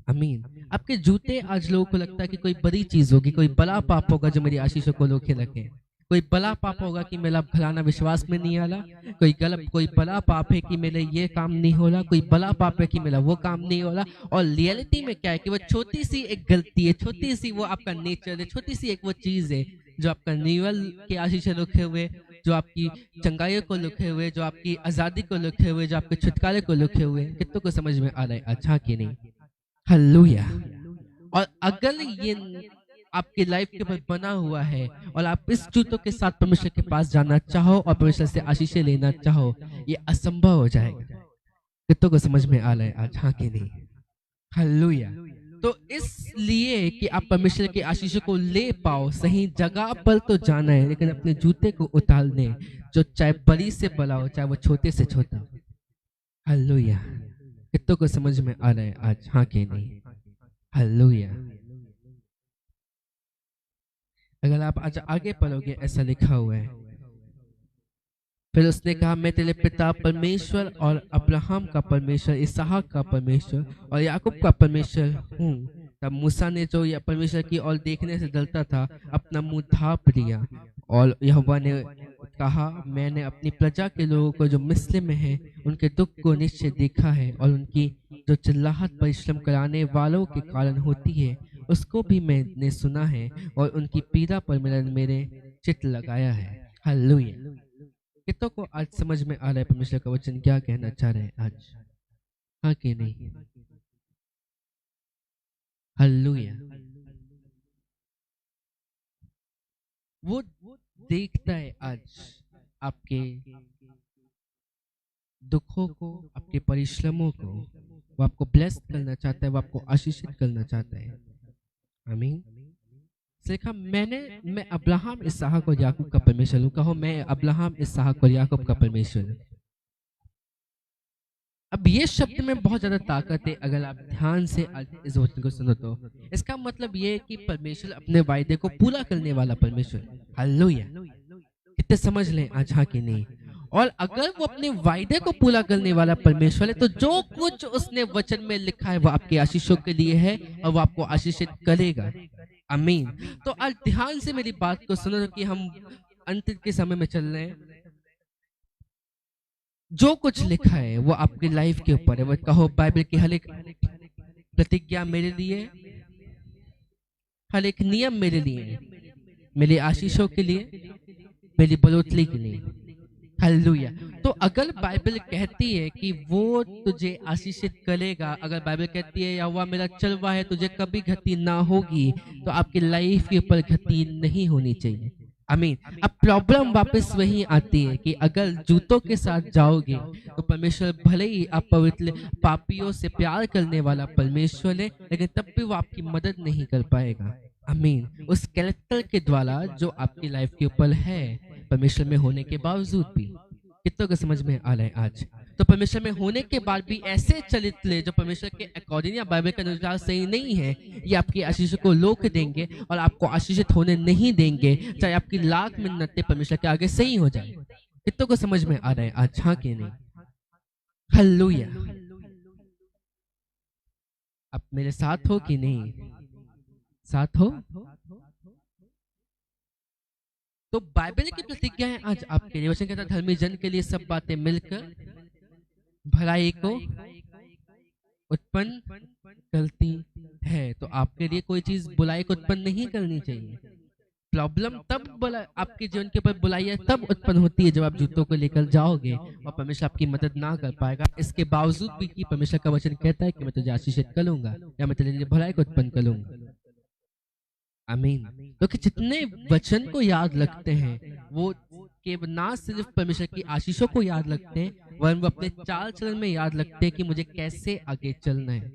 आमीन। आपके जूते आज लोगों को लगता है कि कोई बड़ी चीज होगी, कोई बड़ा पाप होगा जो मेरी आशीषों को रोके रखे। कोई बड़ा पाप होगा कि मेरा फलाना विश्वास में नहीं आला, कोई बड़ा पाप है कि मेरे ये काम नहीं हो रहा, कोई बड़ा पाप है कि मेरा वो काम नहीं हो रहा। और रियलिटी में क्या है कि वो छोटी सी एक गलती है, छोटी सी वो आपका नेचर है, छोटी सी एक वो चीज है जो आपका निवल के आशीषें रुके हुए, जो आपकी चंगाइयों को लिखे हुए, जो आपकी आजादी को लिखे हुए, जो आपके छुटकारे को लिखे हुए। कितनों को समझ में आ रहा है? अच्छा कि नहीं? हालेलुया। और अगर ये आपकी लाइफ के ऊपर बना हुआ है और आप इस जूतों के साथ परमेश्वर के पास जाना चाहो और परमेश्वर से आशीषें लेना चाहो, ये असंभव हो जाएगा। कितनों को समझ में आ रहा है आज? हाँ कि नहीं? हालेलुया। तो इसलिए कि आप परमेश्वर की आशीषों को ले पाओ, सही जगह पर तो जाना है, लेकिन अपने जूते को उतारने, जो चाहे बड़ी से बड़ा हो, चाहे वो छोटे से छोटा हो। हालेलुया। कितनों को समझ में आ रहा है आज? हाँ कि नहीं? हालेलुया। अगर आप आज आगे पढ़ोगे, ऐसा लिखा हुआ है, फिर उसने कहा, मैं तेरे पिता परमेश्वर और अब्राहम का परमेश्वर, इसहाक का परमेश्वर और याकूब का परमेश्वर हूँ। तब मूसा ने, जो या परमेश्वर की ओर देखने से डरता था, अपना मुंह ढांप लिया। और यहोवा ने कहा, मैंने अपनी प्रजा के लोगों को जो मिस्र में है, उनके दुख को निश्चय देखा है, और उनकी जो चिल्लाहट परिश्रम कराने वालों के कारण होती है, उसको भी मैंने सुना है, और उनकी पीड़ा पर मेरे चित्त लगाया है। हालेलुया। कितनों को आज समझ में आ रहा है परमेश्वर का वचन क्या कहना चाह रहे हैं आज? हाँ कि नहीं? हालेलुया। वो देखता है आज आपके दुखों को, आपके परिश्रमों को। वो आपको ब्लेस करना चाहता है, वो आपको आशीषित करना चाहता है। आमीन। देखा, मैं अब्राहम, इसहाक और याकूब का परमेश्वर हूँ। कहो, मैं अब्राहम, इसहाक और याकूब का परमेश्वर हूँ। अब ये शब्द में बहुत ज्यादा ताकत है। अगर आप ध्यान से इस वचन को सुनो तो इसका मतलब ये है कि परमेश्वर अपने वायदे को पूरा करने वाला परमेश्वर। हालेलुया। कितने समझ लें आज? हाँ कि नहीं? और अगर वो अपने वायदे को पूरा करने वाला परमेश्वर है, तो जो कुछ उसने वचन में लिखा है वो आपके आशीषों के लिए है, और वो आपको आशीषित करेगा। आमीन। तो आज ध्यान से मेरी बात को सुनो कि हम अंत के समय में चल रहे हैं। जो कुछ लिखा है वो आपकी लाइफ के ऊपर है। वो कहो, बाइबल की हर एक प्रतिज्ञा मेरे लिए, हर एक नियम मेरे लिए, मेरी आशीषों के लिए, मेरी बढ़ोतरी के लिए। हालेलुया। तो अगर बाइबल कहती है कि वो तुझे आशीषित करेगा, अगर बाइबल कहती है यहोवा मेरा चलवा है, तुझे कभी घटी ना होगी, तो आपकी लाइफ के ऊपर घटी नहीं होनी चाहिए। आमीन। अब प्रॉब्लम वापस वही आती है कि अगर जूतों के साथ जाओगे तो परमेश्वर भले ही आप पवित्र पापियों से प्यार करने वाला परमेश्वर है, लेकिन तब भी वो आपकी मदद नहीं कर पाएगा। आमीन। उस कैरेक्टर के द्वारा जो आपकी लाइफ के ऊपर है, परमेश्वर में होने के बावजूद भी। कितनों को समझ में आ रहा है आज? तो परमेश्वर में होने के बाद भी ऐसे चलित ले जो परमेश्वर के अकॉर्डिंग या बाइबल के अनुसार सही नहीं है, ये आपकी आशीष को लोक देंगे और आपको आशीषित होने नहीं देंगे, चाहे आपकी लाख मिन्नतें परमेश्वर के आगे सही हो जाए। कितनों को समझ में आ रहा है आज? हाँ कि नहीं? हालेलुया। आप मेरे साथ हो कि नहीं? साथ हो? तो बाइबल की प्रतिज्ञा है आज आपके लिए। वचन कहता है धर्मी जन के लिए सब बातें मिलकर भलाई को उत्पन्न करती है। तो आपके लिए कोई चीज बुराई को उत्पन्न नहीं करनी चाहिए। प्रॉब्लम तब आपके जीवन के ऊपर बुराई तब उत्पन्न होती है जब आप जूतों को लेकर जाओगे और परमेश्वर आपकी मदद ना कर पाएगा। इसके बावजूद भी कि परमेश्वर का वचन कहता है कि मैं तुझे आशीषित करूंगा या मैं तेरे लिए भलाई को उत्पन्न करूंगा। आमीन। क्योंकि जितने वचन को याद रखते हैं वो केवल ना सिर्फ परमेश्वर की आशीषों को याद रखते हैं, वरन वो अपने चाल चलन में याद रखते हैं कि मुझे कैसे आगे चलना है।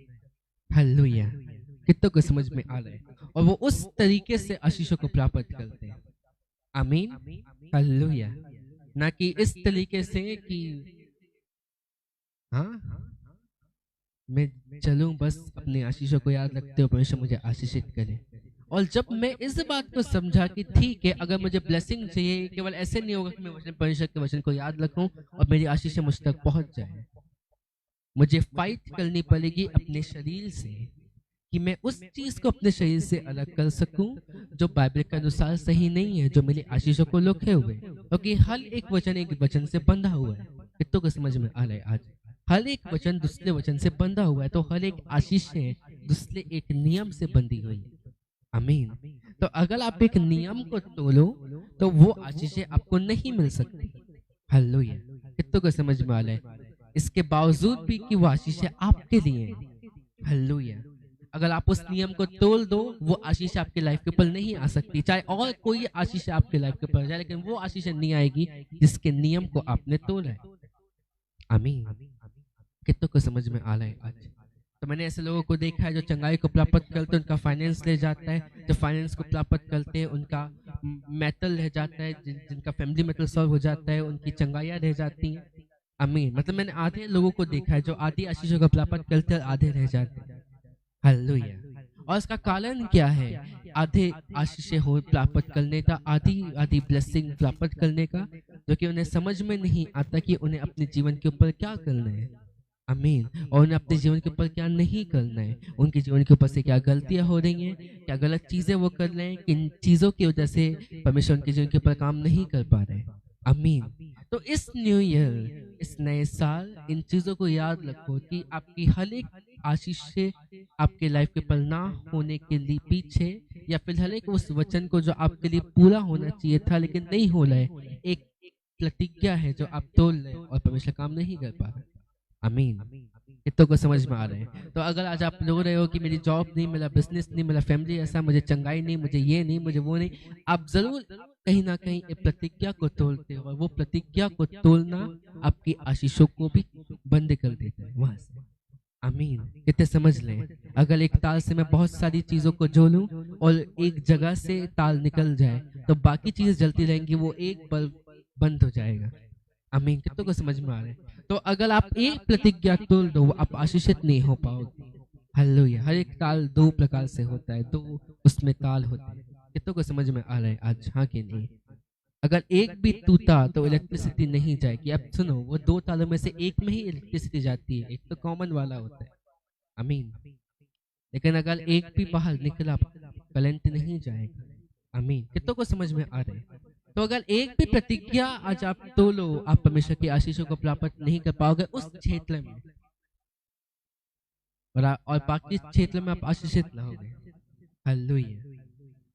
हालेलुया। कितनों को समझ में आ रहा है? और वो उस तरीके से आशीषों को प्राप्त करते हैं। आमीन। हालेलुया। ना कि इस तरीके से कि हाँ मैं चलूं बस अपने आशीषों को याद रखते हो, परमेश्वर मुझे आशीषित करे। और जब मैं इस बात को समझा कि ठीक है, अगर मुझे ब्लेसिंग चाहिए, केवल ऐसे नहीं होगा कि मैं वचन परमेश्वर के वचन को याद रखूं और मेरी आशीष मुझ तक पहुंच जाए। मुझे फाइट करनी पड़ेगी अपने शरीर से कि मैं उस चीज को अपने शरीर से अलग कर सकूं जो बाइबल के अनुसार सही नहीं है, जो मेरी आशीषों को रोके हुए। क्योंकि हर एक वचन से बंधा हुआ है। कितनों को समझ में आ रहा है आज? हर एक वचन दूसरे वचन से बंधा हुआ है। तो हर एक आशीष दूसरे एक नियम से बंधी हुई है। आमीन। तो अगर आप एक नियम को तोलो तो वो आशीषें आपको नहीं मिल सकती। हालेलुया। कितनों को समझ में आ रहा है? इसके बावजूद भी कि वो आशीषें आपके लिए हैं। हालेलुया। अगर आप उस नियम को तोल दो, वो आशीष आपके लाइफ के ऊपर नहीं आ सकती। चाहे और कोई आशीष आपके लाइफ के ऊपर जाए, लेकिन वो आशीष नहीं आएगी जिसके नियम को आपने तोला है। आमीन। कितनों को समझ में आ रहा है आज? तो मैंने ऐसे लोगों को देखा है जो चंगाई को प्राप्त करते हैं उनका फाइनेंस ले जाता है, जो फाइनेंस को प्राप्त करते हैं उनका मेटल रह जाता है, जिनका फैमिली मेटल सॉल्व हो जाता है उनकी चंगाइयाँ रह जाती हैं। आमीन। मतलब मैंने आधे लोगों को देखा है जो आधी आशीषों को प्राप्त करते हैं, आधे रह जाते हैं। हालेलुया। और इसका कारण क्या है? आधे आशीषें हो प्राप्त करने का, आधी ब्लेसिंग प्राप्त करने का, जो कि उन्हें समझ में नहीं आता कि उन्हें अपने जीवन के ऊपर क्या करना है। आमीन। और उन्हें अपने जीवन के ऊपर क्या नहीं करना है, उनके जीवन के ऊपर से क्या गलतियां हो रही हैं, क्या गलत चीजें वो कर रहे हैं, किन चीजों की वजह से परमेश्वर उनके जीवन के ऊपर काम नहीं कर पा रहे। आमीन। तो इस न्यू ईयर, इस नए साल, इन चीजों को याद रखो कि आपकी हर एक आशीष से आपके लाइफ के ऊपर ना होने के लिए पीछे, या फिर हर एक उस वचन को जो आपके लिए पूरा होना चाहिए था लेकिन नहीं हो रहा है, एक प्रतिज्ञा है जो आप तोल रहे और परमेश्वर काम नहीं कर पा रहे। आमीन। कितनों को समझ में आ रहे हैं? तो अगर आज आप लोग रहे हो कि मेरी जॉब नहीं मिला, बिजनेस नहीं मिला, फैमिली ऐसा, मुझे चंगाई नहीं, मुझे ये नहीं, मुझे वो नहीं, आप जरूर कहीं ना कहीं एक प्रतिज्ञा को तोड़ते हो और वो प्रतिज्ञा को तोड़ना आपकी आशीषों को भी बंद कर देता है वहां से। आमीन। कितने समझ लें? अगर एक ताल से मैं बहुत सारी चीजों को जोड़ूं और एक जगह से ताल निकल जाए तो बाकी चीजें जलती रहेंगी, वो एक पल बंद हो जाएगा। आमीन। कितनों को समझ में आ रहा है? तो अगर आप एक प्रतिज्ञा तोड़ दो, आप आशीषित नहीं हो पाओगे। हालेलुया। हर एक ताल दो प्रकार से होता है, दो उसमें ताल होते हैं। कितनों को समझ में आ रहा है आज? हाँ कि नहीं? अगर एक भी टूटा तो इलेक्ट्रिसिटी नहीं जाएगी। अब सुनो, वो दो तालों में से एक में ही इलेक्ट्रिसिटी जाती है, एक तो कॉमन वाला होता है। आमीन। लेकिन अगर एक भी बाहर निकला करंट नहीं जाएगा। आमीन। कितनों को समझ में आ रहा है? तो अगर एक भी प्रतिज्ञा आज आप तोलो, आप परमेश्वर की आशीषों को प्राप्त नहीं कर पाओगे उस क्षेत्र में, और बाकी क्षेत्र में आप आशीषित ना होगे। हालेलुया।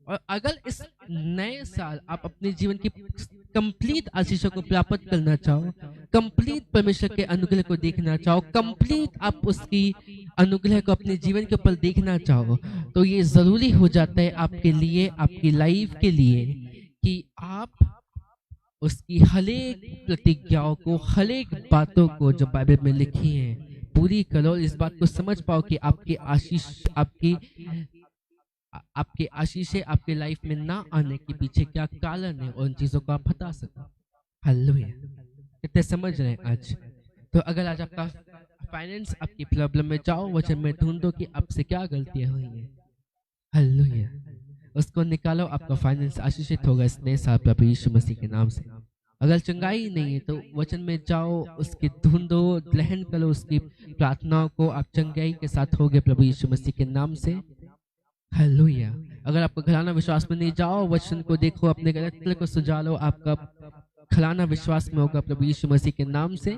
और अगर इस नए साल आप अपने जीवन की कंप्लीट आशीषों को प्राप्त करना चाहो, कंप्लीट परमेश्वर के अनुग्रह को देखना चाहो, कंप्लीट आप उसकी अनुग्रह को अपने जीवन के ऊपर देखना चाहो, तो ये जरूरी हो जाता है आपके लिए, आपकी लाइफ के लिए, कि आप उसकी हर एक प्रतिज्ञाओं को, हर एक बातों को जो बाइबल में लिखी है पूरी करो। इस बात को समझ पाओ कि आपकी आशीष, आपके आशीषें आपके लाइफ में ना आने के पीछे क्या कारण है और उन चीजों को आप हटा सको। हालेलुया। कितने समझ रहे हैं आज? तो अगर आज आपका फाइनेंस आपकी प्रॉब्लम में जाओ, वचन में ढूंढो कि आपसे क्या गलतियां हुई हैं, हालेलुया, उसको निकालो, आपका फाइनेंस आशीषित होगा इस नए साल प्रभु यीशु मसीह के नाम से। अगर चंगाई नहीं है तो वचन में जाओ, उसकी ढूंढो, ग्रहण करो उसकी प्रार्थनाओं को, आप चंगाई के साथ होगे प्रभु यीशु मसीह के नाम से, हालेलुया। अगर आपका घराना विश्वास में नहीं, जाओ वचन को देखो, अपने गलत को सुझा लो, आपका घराना विश्वास में होगा प्रभु यीशु मसीह के नाम से,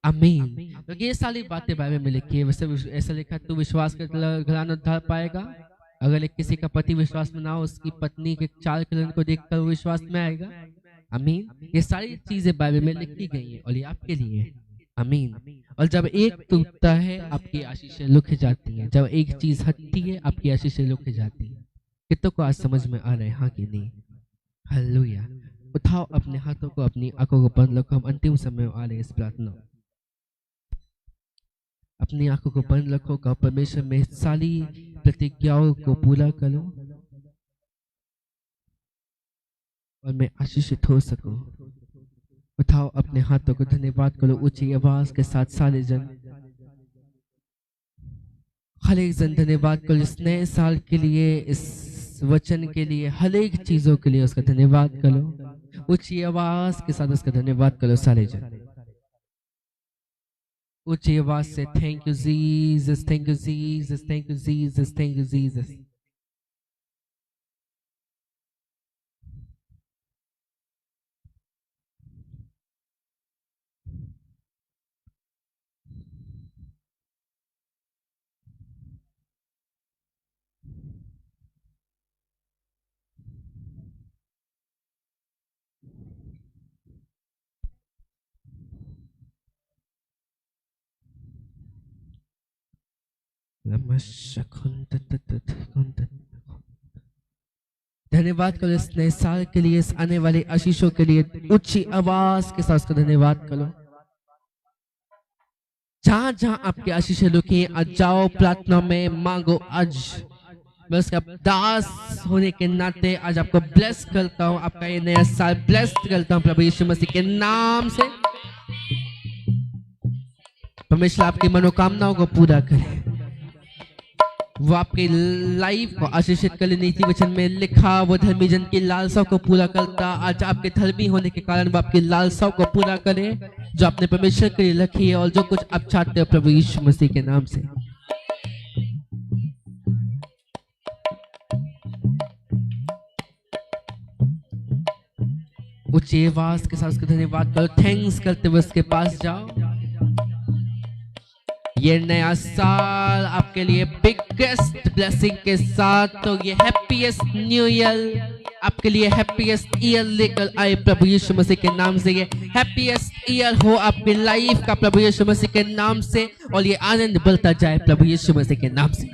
आमीन। तो ये सारी बातें बाइबल में लिखी है। वैसे ऐसा लिखा, तू विश्वास कर घराना उद्धार पाएगा। अगर एक किसी का पति विश्वास में ना हो, उसकी पत्नी के चाल चलन को देखकर वो विश्वास में आएगा, आमीन। ये सारी चीजें बाइबल में लिखी गई हैं और ये आपके लिए है, आमीन। और जब एक टूटता है आपकी आशीषें लुक जाती हैं, जब एक चीज हटती है आपकी आशीषें लुक जाती है। कितनों को आज समझ में आ रहा है, हाँ कि नहीं, हालेलुया। उठाओ अपने हाथों को, अपनी आंखों को बंद रखो, हम अंतिम समय में आ रहे हैं इस प्रार्थना। अपनी आंखों को बंद रखो, कहो परमेश्वर में सारी प्रतिज्ञाओं को पूरा करो और मैं आशीषित हो सकूं। उठाओ अपने हाथों को, धन्यवाद करो ऊंची आवाज के साथ सारे जन, हर एक जन धन्यवाद करो इस नए साल के लिए, इस वचन के लिए, हर एक चीजों के लिए उसका धन्यवाद करो, ऊंची आवाज के साथ उसका धन्यवाद करो सारे जन, ऊंची आवाज से thank you Jesus, thank you Jesus, thank you Jesus, thank you Jesus. धन्यवाद करो इस नए साल के लिए, इस आने वाले आशीषों के लिए, ऊंची आवाज के साथ उसका धन्यवाद करो। जहां जहां आपकी आशीषें लुकी, आज जाओ प्रार्थना में मांगो। आज मैं उसका दास होने के नाते आज आपको ब्लेस करता हूं, आपका ये नया साल ब्लेस करता हूं प्रभु यीशु मसीह के नाम से। परमेश्वर आपकी मनोकामनाओं को पूरा करे, वो आपकी लाइफ को आशीषित करे। नीति वचन में लिखा, वो धर्मी जन की लालसाओं को पूरा करता। आज आपके धर्मी होने के कारण वो आपकी लालसाओं को पूरा करे जो आपने परमेश्वर के लिए रखी है, और जो कुछ आप चाहते हो प्रभु यीशु मसीह के नाम से। ऊंची आवाज के साथ उसका धन्यवाद करो, थैंक्स करते हुए उसके पास जाओ। ये नया साल आपके लिए बिगेस्ट ब्लेसिंग के साथ, तो ये हैप्पीएस्ट न्यू ईयर आपके लिए हैप्पीएस्ट ईयर लेकर आए प्रभु यीशु मसीह के नाम से। ये हैप्पीएस्ट ईयर हो आपकी लाइफ का प्रभु यीशु मसीह के नाम से, और ये आनंद बढ़ता जाए प्रभु यीशु मसीह के नाम से।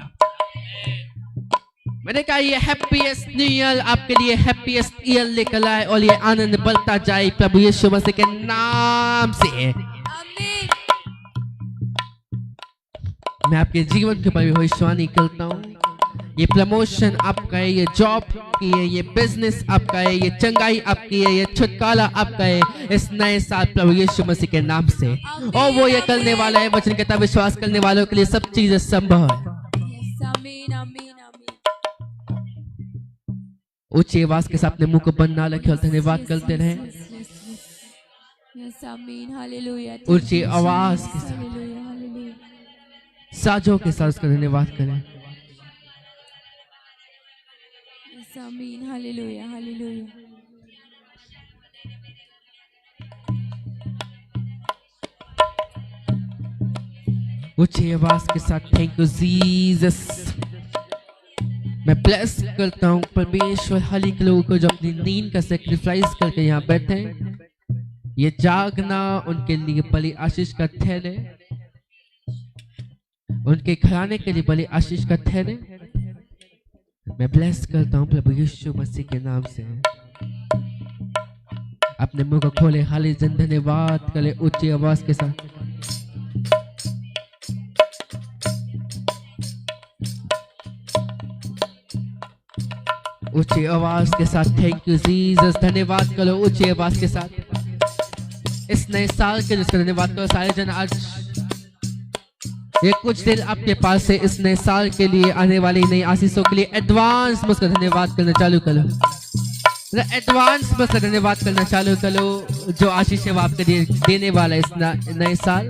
मैंने कहा ये हैप्पीएस्ट न्यू ईयर आपके लिए हैप्पीएस्ट ईयर लेकर आए, और ये आनंद बढ़ता जाए प्रभु यीशु मसीह के नाम से। मैं आपके जीवन के ऊपर भविष्यवाणी करता हूँ, ये प्रमोशन आपका है, ये जॉब की है, ये बिजनेस आपका है, ये चंगाई आपकी है, ये छुटकारा आपका है इस नए साल प्रभु यीशु मसीह के नाम से। और वो ये करने वाला है, वचन कहता है विश्वास करने वालों के लिए सब चीजें संभव है। ऊंची आवाज के साथ अपने मुंह को बंद ना रखे और धन्यवाद करते रहे। ऊंची आवाज के साथ साजों के साथ उसका धन्यवाद करें। आमीन, हालेलुया, हालेलुया। ऊंची आवाज के साथ थैंक यू जीसस। मैं ब्लेस करता हूँ परमेश्वर हर एक लोगों को जो अपनी नींद का सेक्रीफाइस करके यहाँ बैठे हैं। ये जागना उनके लिए बड़ी आशीष का ठहरे, उनके घराने के लिए बड़ी आशीष का ठहरे। मैं ब्लेस करता हूँ प्रभु यीशु मसीह के नाम से। अपने मुंह को खोले, हाली जन धन्यवाद करे ऊंची आवाज के साथ। ऊंची आवाज के साथ थैंक यू जीसस। धन्यवाद करो ऊंची आवाज के साथ। इस नए साल के लिए उसका धन्यवाद करो। सारे जन आज ये कुछ दिन आपके पास है, इस नए साल के लिए आने वाली नई आशीषों के लिए एडवांस में उसका धन्यवाद करना चालू करो। एडवांस में उसका धन्यवाद करना चालू करो। जो आशीष है वो आपके लिए देने वाला है इस नए साल।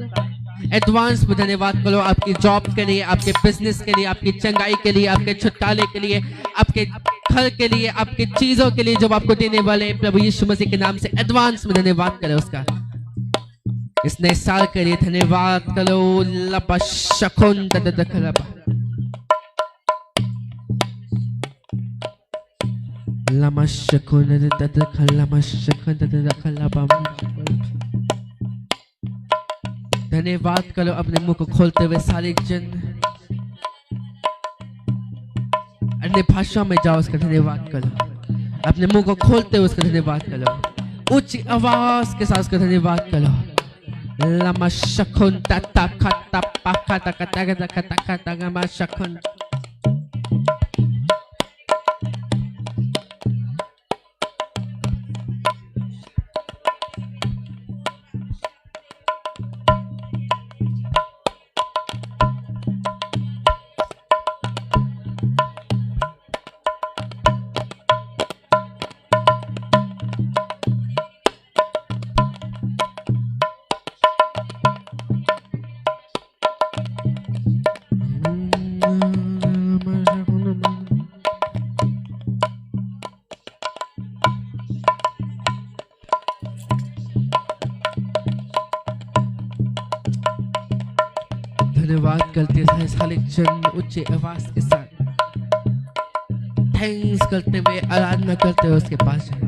एडवांस में धन्यवाद करो आपकी जॉब के लिए, आपके बिजनेस के लिए, आपकी चंगाई के लिए, आपके छुटकारे के लिए, आपके घर के लिए, आपकी चीजों के लिए जो आपको देने वाले हैं प्रभु यीशु मसीह के नाम से एडवांस में धन्यवाद करो उसका। इस नए साल के लिए धन्यवाद करो। लपा शकुन ददखलबा लमा शकुन ददखलमा शकुन ददखलबा। धन्यवाद करो अपने मुंह को खोलते हुए सारे जन। अन्य भाषा में जाओ उसका धन्यवाद करो। अपने मुंह को खोलते हुए उसका धन्यवाद करो। उच्च आवाज के साथ उसका धन्यवाद करो। लमा शकुन तता खता पखा तका तका तका तका तका मा शकुन। धन्यवाद करते हैं सारे जन उच्च आवाज के साथ थैंक्स करते हुए आराधना करते हुए उसके पास है।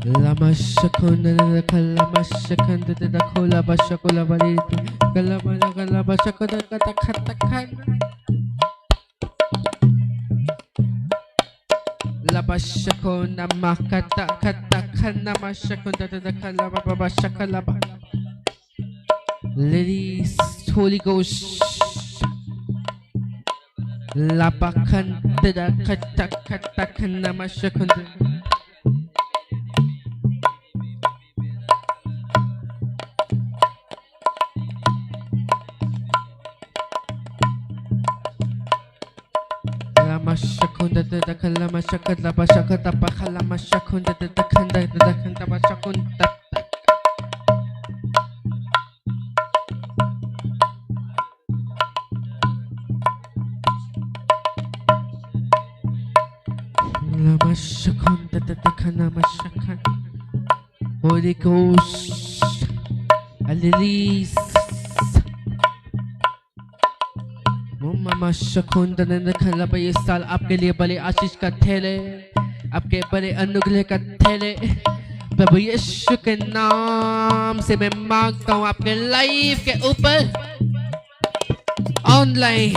लमा शकुन लमा शकुन दखोला बशकुला बली कलमा कला बशकुन कतखतखन लमा शकुन नमा कतखतखन नमा शकुन दखला बाबा शकुला बा। Ladies, Holy Ghost, Lapakan, Dada, Katakakan, Namashakund. Lamashakunda, the Kalamasakata, Bashakata, Pakalamashakunda, the Kanda, the Kanda Bashakunda. Holy Ghost, release. ये साल आपके लिए बड़े आशीष का थैले, आपके बड़े अनुग्रह का थैले प्रभु यीशु के नाम से मैं मांगता हूँ आपके लाइफ के ऊपर ऑनलाइन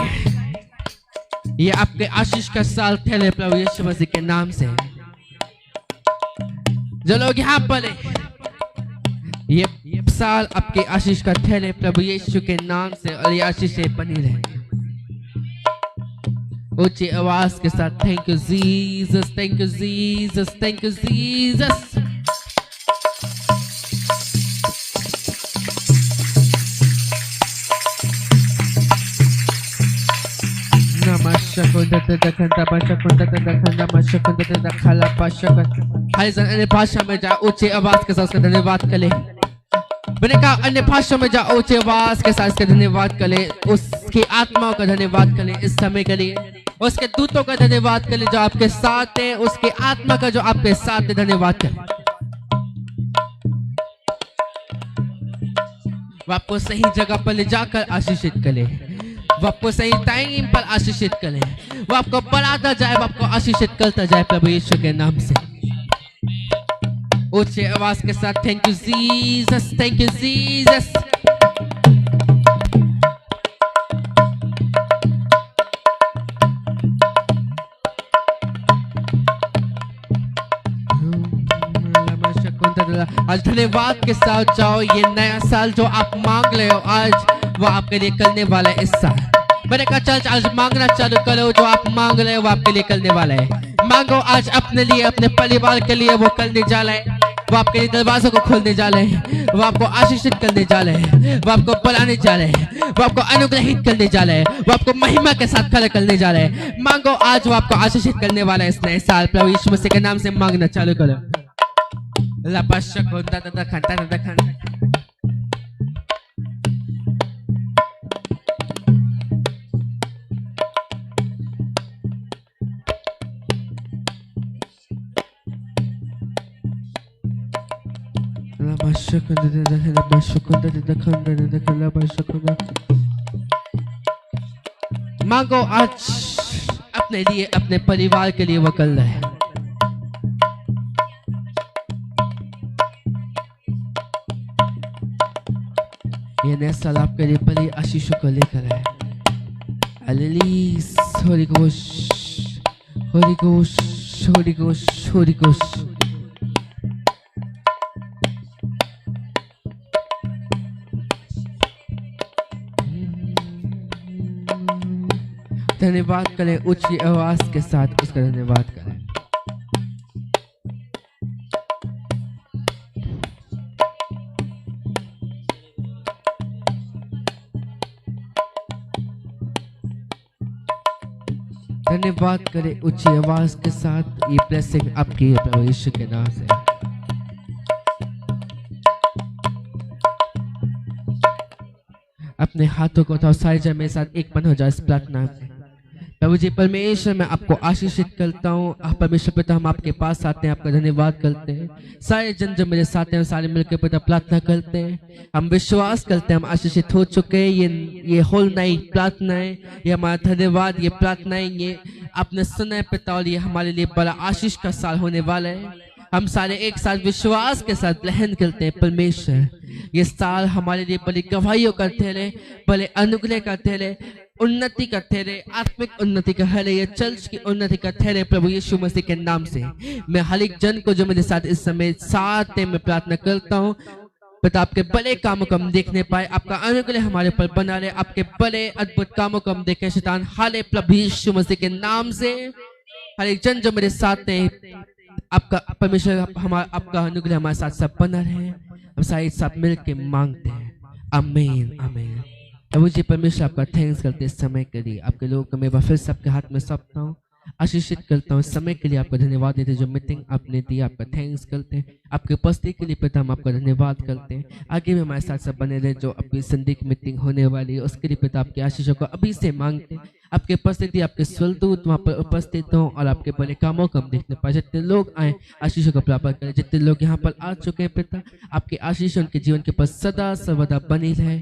ये आपके आशीष का साल थैले प्रभु यीशु मसीह के नाम से। जो लोग यहाँ पर ये साल आपके आशीष का थैले प्रभु यीशु के नाम से और ये आशीषें बनी रहे। ऊंची आवाज के साथ thank you Jesus, thank you Jesus, thank you Jesus. अन्य भाषा में जा ऊंची आवाज के साथ उसका धन्यवाद करे। मैंने कहा अन्य भाषा में जा ऊंची आवाज के साथ उसका धन्यवाद करे। उसकी आत्मा का धन्यवाद करे इस समय के लिए। उसके दूतों का धन्यवाद करे जो आपके साथ है। उसकी आत्मा का जो आपके साथ है धन्यवाद करे। वो आपको सही जगह पर ले जाकर आशीषित करे। वो आपको सही टाइम पर आशीषित करे। वो आपको बढ़ाता जाए, वो आपको आशीषित करता जाए प्रभु यीशु के नाम से। ऊंची आवाज के साथ thank you Jesus, thank you Jesus. आज धन्यवाद के साथ जाओ। ये नया साल जो आप मांग रहे हो आज वो आपके लिए करने वाला है इस साल। मैंने कहा चल आज मांगना चालू करो। जो आप मांग रहे हो वो आपके लिए करने वाला है। मांगो आज अपने लिए, अपने परिवार के लिए वो करने जा रहा है। वो आपके लिए दरवाजों को खोलने जा रहे हैं, वो आपको आशीषित करने जा रहे हैं, वो आपको बढ़ाने जा रहे हैं, वो आपको अनुग्रहित करने जा रहे हैं, वो आपको महिमा के साथ खड़ा करने जा रहे हैं। मांगो, आज वो आपको आशीषित करने वाला है इस नए साल। प्रभु यीशु मसीह के नाम से मांगना चालू करो। मांगो, आज अपने लिए, अपने परिवार के लिए वो कर रहे हैं। ये नया साल आपके लिए बड़ी आशीषों को लेकर है। Hallelujah, Holi ghost, Holi ghost, Holi ghost, Holi ghost. धन्यवाद करें, ऊंची आवाज के साथ उसका धन्यवाद करें। धन्यवाद करें ऊंची आवाज के साथ। ये ब्लेसिंग आपकी है प्रभु यीशु के नाम से। अपने हाथों को उठाओ, सारे जन मेरे साथ एक मन हो जाए इस प्रार्थना में। प्रभु जी परमेश्वर, मैं आपको आशीषित करता हूँ। आप परमेश्वर पिता, हम आपके पास आते हैं, आपका धन्यवाद करते हैं। सारे जन जो मेरे साथ हैं, सारे मिलकर पिता प्रार्थना करते हैं। हम विश्वास करते हैं हम आशीषित हो चुके हैं। ये होल नाइट प्रार्थनाएं, ये हमारा धन्यवाद, ये प्रार्थनाएं, ये आपने सुना है पिता, और ये हमारे लिए बड़ा आशीष का साल होने वाला है। हम सारे एक साथ विश्वास के साथ ग्रहण करते हैं परमेश्वर, ये साल हमारे लिए बड़ी गवाहियों का ठहरे, बड़े अनुग्रह का ठहरे, उन्नति का ठहरे, आत्मिक उन्नति का ठहरे, ये चर्च की उन्नति का ठहरे प्रभु यीशु मसीह के नाम से। मैं हर एक जन को जो मेरे साथ इस समय साथ में प्रार्थना करता हूँ पिता, आपके बड़े कामों को हम देखने पाए, आपका अनुग्रह हमारे पर बना रहे, आपके बड़े अद्भुत कामों को हम देखें। शैतान हाले प्रभु यीशु मसीह के नाम से। हर एक जन जो मेरे साथ है, आपका परमेश्वर, हमारा आपका अनुग्रह हमारे साथ सब बना रहे। हम सारे साथ मिल के मांगते हैं। आमीन, आमीन। प्रभु जी परमेश्वर, आपका थैंक्स करते इस समय के लिए। आपके लोगों को मैं फिर सबके हाथ में सौंपता हूँ, आशीषित करता हूँ। समय के लिए आपका धन्यवाद देते, जो मीटिंग आपने दी आपका थैंक्स करते हैं। आपके उपस्थिति के लिए पिता हम आपका धन्यवाद करते हैं। आगे भी हमारे साथ सब बने रहे। जो अभी संडे की मीटिंग होने वाली है उसके लिए पिता आपके आशीषों को अभी से मांगते हैं। आपके उपस्थिति, आपके स्वर्गदूत वहाँ पर उपस्थित हों और आपके बड़े कामों को हम देखने पाए। जितने लोग आए आशीषों को प्राप्त करें। जितने लोग यहाँ पर आ चुके हैं पिता, आपके आशीष उनके जीवन के पास सदा सर्वदा बनी रहे।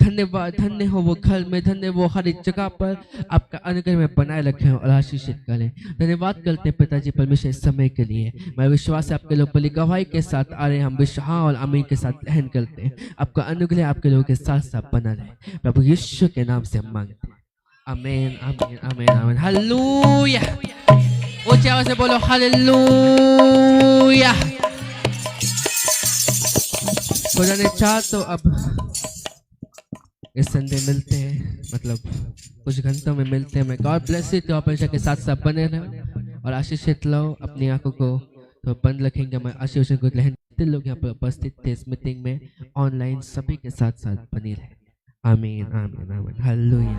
धन्यवाद, धन्य हो वो घर में, धन्य वो हर एक जगह पर आपका अनुग्रह में बनाए रखें और आशीषित करें। धन्यवाद करते हैं पिताजी परमेश्वर इस समय के लिए। मैं विश्वास है आपके लोग बड़ी गवाही के साथ आ रहे हैं। हम विश्वास और आमीन के साथ रहन करते हैं। आपका अनुग्रह आपके लोगों के साथ साथ बना रहे प्रभु यीशु के नाम से हम मांगते हैं। आमीन, आमीन, आमीन, आमीन। हालेलुया। ऊंची आवाज से बोलो हालेलुया। खुदा ने चाहा तो अब इस संडे मिलते हैं, मतलब कुछ घंटों में मिलते हैं। मैं गॉड ब्लेस यू। तो ऑपरेशन के साथ साथ बने रहो और आशीषित लो। अपनी आंखों को तो बंद रखेंगे। मैं आशीष को लहन लोग यहाँ पर उपस्थित थे इस मीटिंग में, ऑनलाइन सभी के साथ साथ बने रहे। आमीन, आमीन, आमीन। हालेलुया।